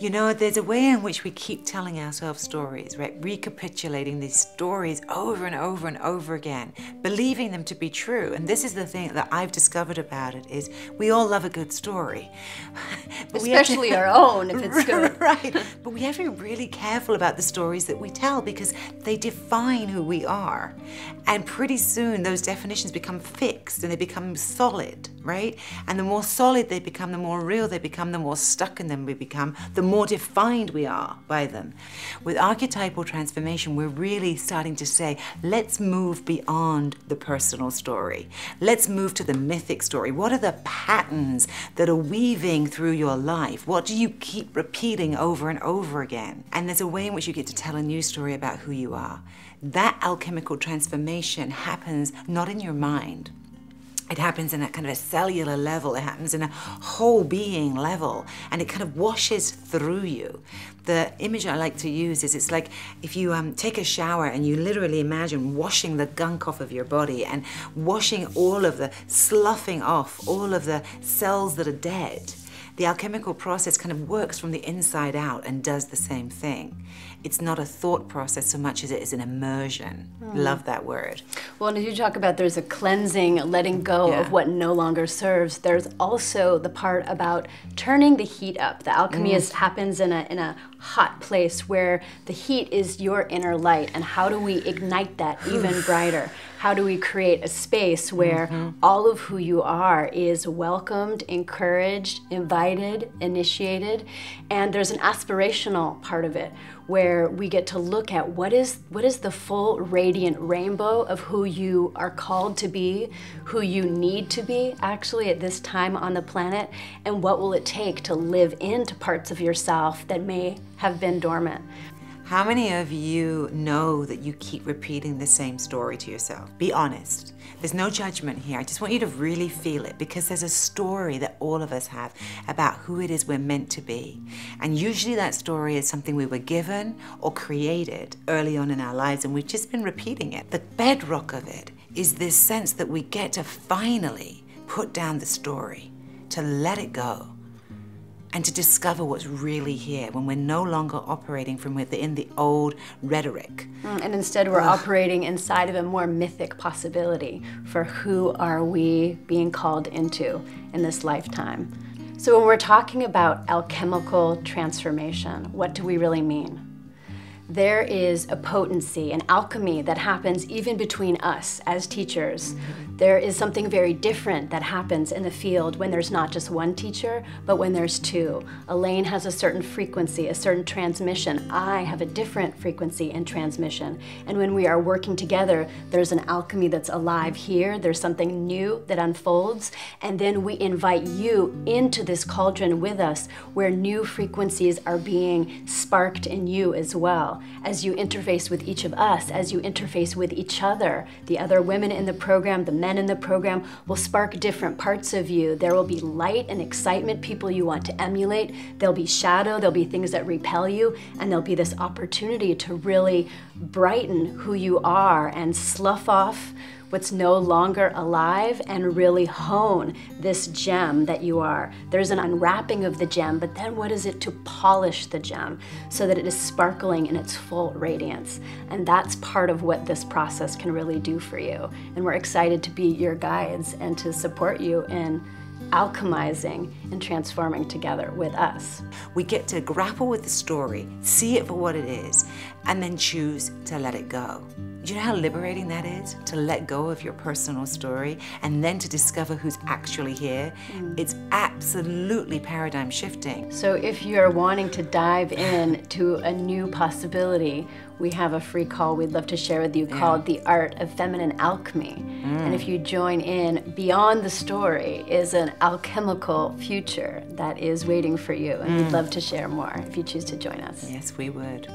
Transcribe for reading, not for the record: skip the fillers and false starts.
You know, there's a way in which we keep telling ourselves stories, right? Recapitulating these stories over and over and over again, believing them to be true. And this is the thing that I've discovered about it is we all love a good story. Especially our own, if it's good. Right. But we have to be really careful about the stories that we tell because they define who we are. And pretty soon those definitions become fixed and they become solid, right? And the more solid they become, the more real they become, the more stuck in them we become, the more defined we are by them. With archetypal transformation, we're really starting to say, let's move beyond the personal story. Let's move to the mythic story. What are the patterns that are weaving through your life? What do you keep repeating over and over again? And there's a way in which you get to tell a new story about who you are. That alchemical transformation happens not in your mind. It happens in a kind of a cellular level. It happens in a whole being level, and it kind of washes through you. The image I like to use is it's like if you take a shower and you literally imagine washing the gunk off of your body and washing all of the, sloughing off all of the cells that are dead. The alchemical process kind of works from the inside out and does the same thing. It's not a thought process so much as it is an immersion. Love that word. Well, and as you talk about there's a cleansing, letting go of what no longer serves, there's also the part about turning the heat up. The alchemy happens in a hot place where the heat is your inner light, and how do we ignite that even brighter? How do we create a space where all of who you are is welcomed, encouraged, invited, initiated, and there's an aspirational part of it where we get to look at what is the full radiant rainbow of who you are called to be, who you need to be actually at this time on the planet, and what will it take to live into parts of yourself that may have been dormant. How many of you know that you keep repeating the same story to yourself? Be honest. There's no judgment here. I just want you to really feel it because there's a story that all of us have about who it is we're meant to be. And usually that story is something we were given or created early on in our lives, and we've just been repeating it. The bedrock of it is this sense that we get to finally put down the story, to let it go, and to discover what's really here when we're no longer operating from within the old rhetoric. And instead we're operating inside of a more mythic possibility for who are we being called into in this lifetime. So when we're talking about alchemical transformation, what do we really mean? There is a potency, an alchemy that happens even between us as teachers. There is something very different that happens in the field when there's not just one teacher, but when there's two. Elayne has a certain frequency, a certain transmission. I have a different frequency and transmission. And when we are working together, there's an alchemy that's alive here. There's something new that unfolds. And then we invite you into this cauldron with us where new frequencies are being sparked in you as well. As you interface with each of us, as you interface with each other, the other women in the program, the men in the program will spark different parts of you. There will be light and excitement, people you want to emulate. There'll be shadow, there'll be things that repel you, and there'll be this opportunity to really brighten who you are and slough off what's no longer alive and really hone this gem that you are. There's an unwrapping of the gem, but then what is it to polish the gem so that it is sparkling in its full radiance? And that's part of what this process can really do for you. And we're excited to be your guides and to support you in alchemizing and transforming together with us. We get to grapple with the story, see it for what it is, and then choose to let it go. Do you know how liberating that is? To let go of your personal story and then to discover who's actually here. It's absolutely paradigm shifting. So if you're wanting to dive in to a new possibility, we have a free call we'd love to share with you called The Art of Feminine Alchemy. And if you join in, beyond the story is an alchemical future that is waiting for you. And we'd love to share more if you choose to join us. Yes, we would.